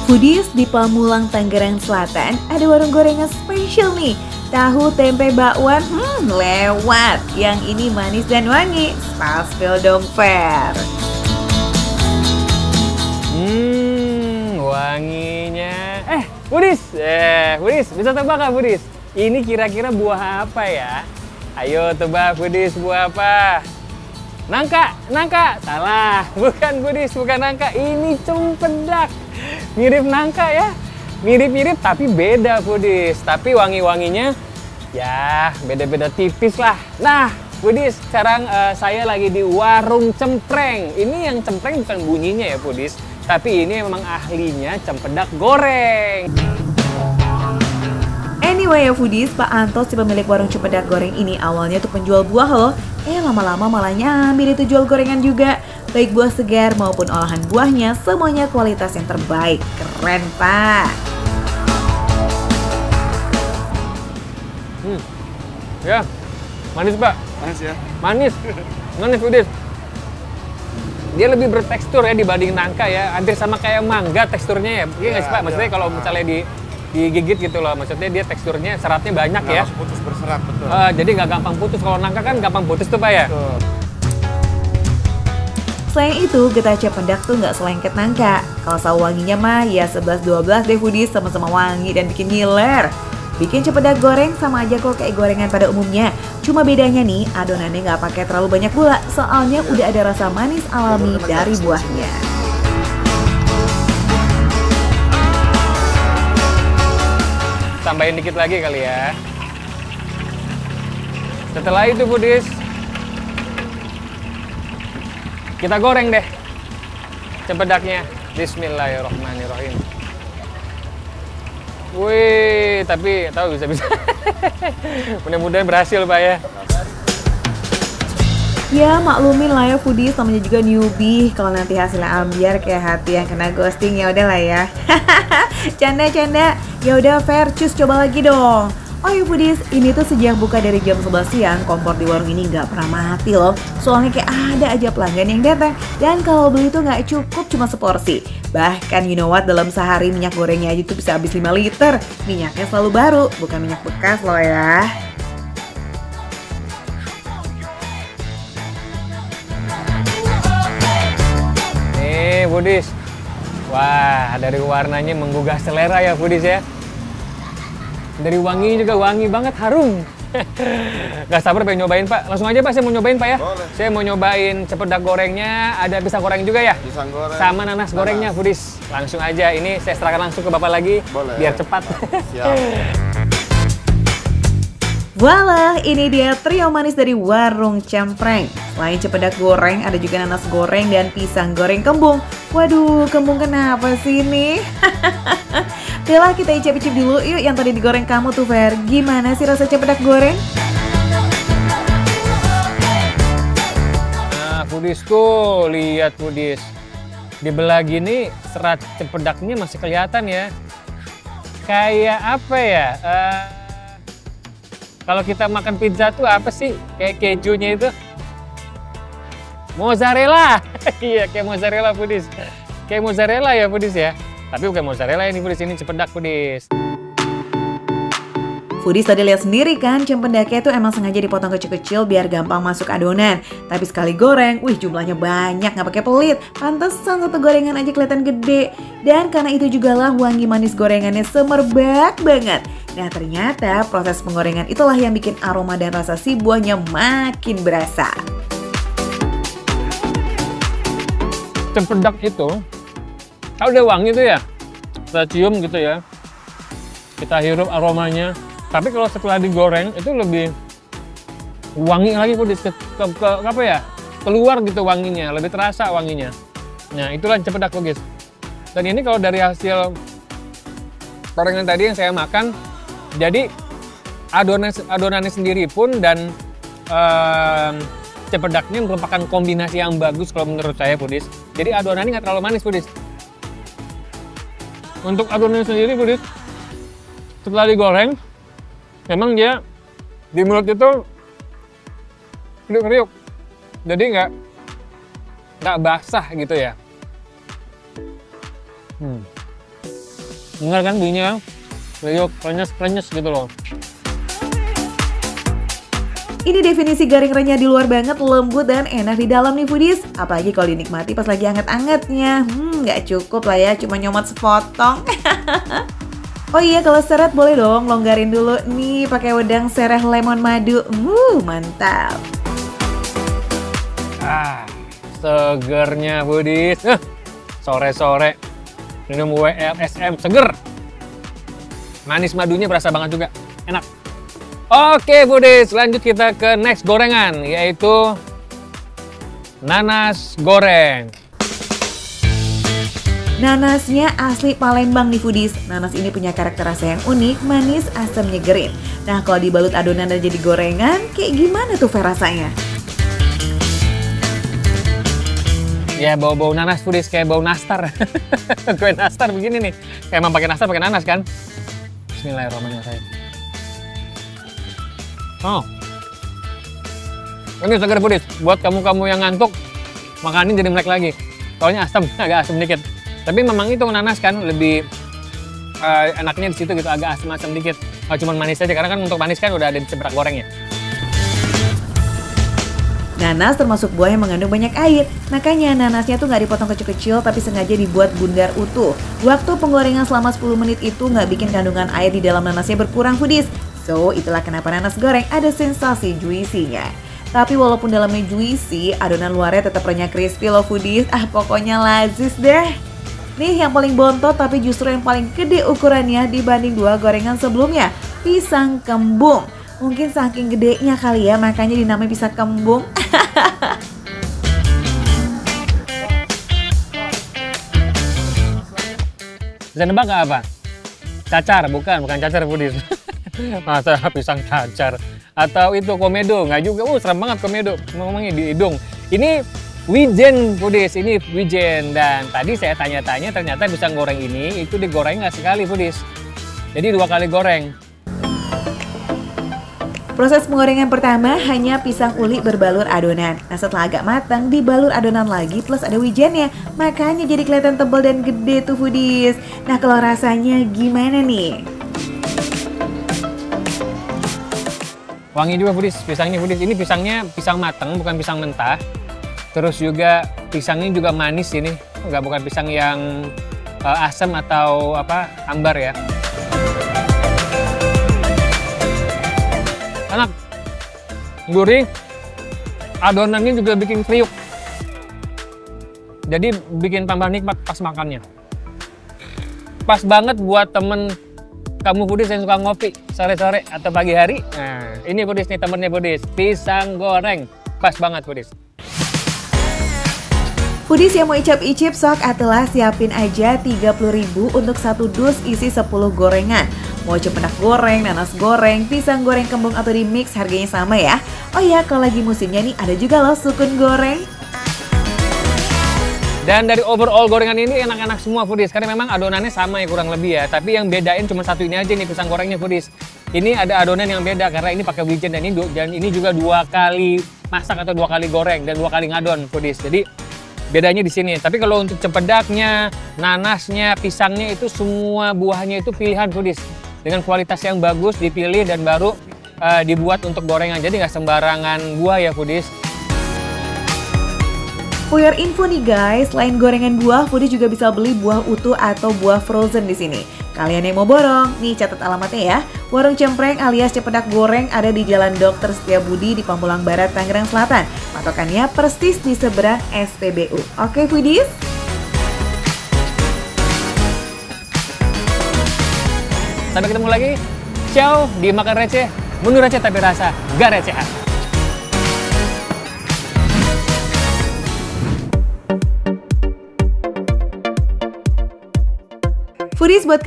Foodies, di Pamulang, Tangerang Selatan ada warung gorengan spesial nih. Tahu tempe bakwan, lewat. Yang ini manis dan wangi, Spasfil dong Fer. Wanginya. Foodies, Foodies, bisa tebak nggak Foodies? Ini kira-kira buah apa ya? Ayo tebak Foodies, buah apa? Nangka, salah. Bukan Foodies, bukan nangka. Ini cempedak. Mirip nangka ya. Mirip-mirip tapi beda Foodies. Tapi wangi-wanginya ya beda-beda tipis lah. Nah, Foodies, sekarang saya lagi di warung cempreng. Ini yang cempreng bukan bunyinya ya Foodies, tapi ini memang ahlinya cempedak goreng. Anyway ya Foodies, Pak Anto si pemilik warung cempedak goreng ini awalnya tuh penjual buah loh. Lama-lama malah nyambi itu jual gorengan juga. Baik buah segar maupun olahan buahnya semuanya kualitas yang terbaik. Keren Pak. Ya, manis Pak. Manis ya? Manis Foodies. Dia lebih bertekstur ya dibanding nangka ya. Hampir sama kayak mangga teksturnya ya. Iya nggak sih Pak? Maksudnya kalau misalnya digigit gitu loh. Maksudnya dia teksturnya seratnya banyak ya. Harus putus berserat, betul. Jadi nggak gampang putus. Kalau nangka kan gampang putus tuh Pak ya. Betul. Selain itu, getah cempedak tuh nggak selengket nangka. Kalau soal wanginya mah ya 11-12 deh Foodies, sama-sama wangi dan bikin ngiler. Bikin cempedak goreng sama aja kok kayak gorengan pada umumnya. Cuma bedanya nih, adonannya nggak pakai terlalu banyak gula, soalnya udah ada rasa manis alami dari buahnya. Tambahin dikit lagi kali ya. Setelah itu Foodies, kita goreng deh cempedaknya. Bismillahirrahmanirrahim. Wih, tapi tahu bisa-bisa. Mudah-mudahan berhasil Pak ya. Ya maklumin lah ya Foodies, namanya juga newbie. Kalau nanti hasilnya ambiar kayak hati yang kena ghosting ya udah lah ya. Canda. Ya udah Fer, cus coba lagi dong. Oh ya Foodies, ini tuh sejak buka dari jam 11 siang, kompor di warung ini nggak pernah mati loh. Soalnya kayak ada aja pelanggan yang datang. Dan kalau beli tuh nggak cukup cuma seporsi. Bahkan you know what, dalam sehari minyak gorengnya aja tuh bisa habis 5 liter. Minyaknya selalu baru, bukan minyak bekas loh ya. Nih Foodies. Wah, dari warnanya menggugah selera ya Foodies ya. Dari wangi juga wangi banget, harum. Gak sabar pengen nyobain Pak. Langsung aja Pak, saya mau nyobain Pak ya. Boleh. Saya mau nyobain cempedak gorengnya, ada pisang goreng juga ya? Pisang goreng. Sama nanas gorengnya Foodies. Langsung aja, ini saya serahkan langsung ke Bapak lagi. Boleh. Biar cepat. Siap. Voila, ini dia trio manis dari warung cempreng. Selain cempedak goreng, ada juga nanas goreng dan pisang goreng kembung. Waduh, kembung kenapa sih ini? Bila kita icip-icip dulu yuk yang tadi digoreng kamu tuh Fer. Gimana sih rasa cempedak goreng? Nah Foodies tuh, lihat Foodies. Dibelah gini, serat cempedaknya masih kelihatan ya. Kayak apa ya? Kalau kita makan pizza tuh apa sih? Kayak kejunya itu? Mozzarella. Iya, kayak mozzarella Foodies. Kayak mozzarella ya Foodies ya. Tapi bukan mozzarella ini Foodies, ini cempedak Foodies. Foodies tadi lihat sendiri kan, cempedaknya itu emang sengaja dipotong kecil-kecil biar gampang masuk adonan. Tapi sekali goreng, jumlahnya banyak, nggak pakai pelit. Pantesan satu gorengan aja kelihatan gede. Dan karena itu jugalah wangi manis gorengannya semerbak banget. Nah ternyata proses penggorengan itulah yang bikin aroma dan rasa si buahnya makin berasa. Cempedak itu, kalau udah wangi tuh ya, kita cium gitu ya. Kita hirup aromanya. Tapi kalau setelah digoreng itu lebih wangi lagi Foodies, apa ya? Keluar gitu wanginya, lebih terasa wanginya. Nah, itulah cempedak Foodies. Dan ini kalau dari hasil gorengan tadi yang saya makan, jadi adonannya sendiri pun dan cempedaknya merupakan kombinasi yang bagus kalau menurut saya Foodies. Jadi adonannya nggak terlalu manis Foodies. Untuk adonannya sendiri Foodies, setelah digoreng, memang dia di mulut itu kriuk-kriuk, jadi nggak basah gitu ya. Dengar kan bunyinya? Kriuk, krenyes gitu loh. Ini definisi garing renyah di luar banget, lembut dan enak di dalam nih foodies. Apalagi kalau dinikmati pas lagi anget-angetnya. Nggak cukup lah ya, cuma nyomot sepotong. Oh iya, kalau seret boleh dong longgarin dulu nih pakai wedang sereh lemon madu. Mantap. Segernya foodies. Sore-sore minum WLSM seger. Manis madunya berasa banget juga, enak. Oke foodies, lanjut kita ke next gorengan, yaitu nanas goreng. Nanasnya asli Palembang nih foodies. Nanas ini punya karakter rasa yang unik, manis, asam, nyegerin. Nah kalau dibalut adonan dan jadi gorengan, kayak gimana tuh Fer rasanya? Ya bau-bau nanas foodies, kayak bau nastar. Kue nastar begini nih, kayak emang pakai nastar pakai nanas kan? Bismillahirrahmanirrahim. Oh, ini segar foodies. Buat kamu-kamu yang ngantuk, makanin jadi melek lagi. Soalnya asam, agak asam dikit. Tapi memang itu nanas kan lebih enaknya di situ gitu, agak asam-asam dikit. Nggak cuma manis aja, karena kan untuk manis kan udah ada di seberak gorengnya. Nanas termasuk buah yang mengandung banyak air. Makanya nanasnya tuh nggak dipotong kecil-kecil, tapi sengaja dibuat bundar utuh. Waktu penggorengan selama 10 menit itu nggak bikin kandungan air di dalam nanasnya berkurang foodies. So, itulah kenapa nanas goreng ada sensasi juicy-nya. Tapi walaupun dalamnya juicy, adonan luarnya tetap renyah crispy loh foodies. Pokoknya lazis deh. Nih yang paling bontot tapi justru yang paling gede ukurannya dibanding dua gorengan sebelumnya. Pisang kembung. Mungkin saking gedenya kali ya, makanya dinamai pisang kembung. Bisa nebak nggak apa? Cacar, bukan cacar foodies. Masa pisang cacar. Atau itu komedo, nggak juga. Serem banget komedo, ngomongnya di hidung. Ini wijen foodies, ini wijen. Dan tadi saya tanya-tanya, ternyata pisang goreng ini itu digoreng nggak sekali foodies. Jadi 2 kali goreng. Proses penggorengan pertama hanya pisang uli berbalur adonan. Nah setelah agak matang dibalur adonan lagi plus ada wijennya. Makanya jadi kelihatan tebal dan gede tuh foodies. Nah kalau rasanya gimana nih? Wangi juga foodies, pisangnya foodies. Ini pisangnya pisang matang, bukan pisang mentah. Terus juga pisangnya juga manis ini. Bukan pisang yang asam atau ambar ya. Enak, gurih, adonannya juga bikin kriuk, jadi bikin tambah nikmat pas makannya. Pas banget buat temen kamu foodies yang suka ngopi sore-sore atau pagi hari. Nah ini foodies nih temennya foodies, pisang goreng, pas banget foodies. Foodies yang mau icip-icip sok atulah siapin aja 30.000 untuk 1 dus isi 10 gorengan. Mau cempedak goreng, nanas goreng, pisang goreng kembung atau di mix harganya sama ya. Oh ya, kalau lagi musimnya nih ada juga loh sukun goreng. Dan dari overall gorengan ini enak-enak semua foodies, karena memang adonannya sama ya kurang lebih ya. Tapi yang bedain cuma satu ini aja nih pisang gorengnya foodies. Ini ada adonan yang beda karena ini pakai wijen dan ini juga 2 kali masak atau 2 kali goreng dan 2 kali ngadon foodies. Jadi bedanya di sini. Tapi kalau untuk cempedaknya, nanasnya, pisangnya itu semua buahnya itu pilihan foodies. Dengan kualitas yang bagus dipilih dan baru dibuat untuk gorengan. Jadi nggak sembarangan buah ya foodies. For your info nih guys, selain gorengan buah, foodies juga bisa beli buah utuh atau buah frozen di sini. Kalian yang mau borong, nih catat alamatnya ya. Warung Cempreng alias Cepedak Goreng ada di Jalan Dr. Setiabudi di Pamulang Barat, Tangerang Selatan. Patokannya persis di seberang SPBU. Oke foodies? Sampai ketemu lagi. Ciao di Makan Receh. Menu receh tapi rasa gak recehan. Foodies buat kamu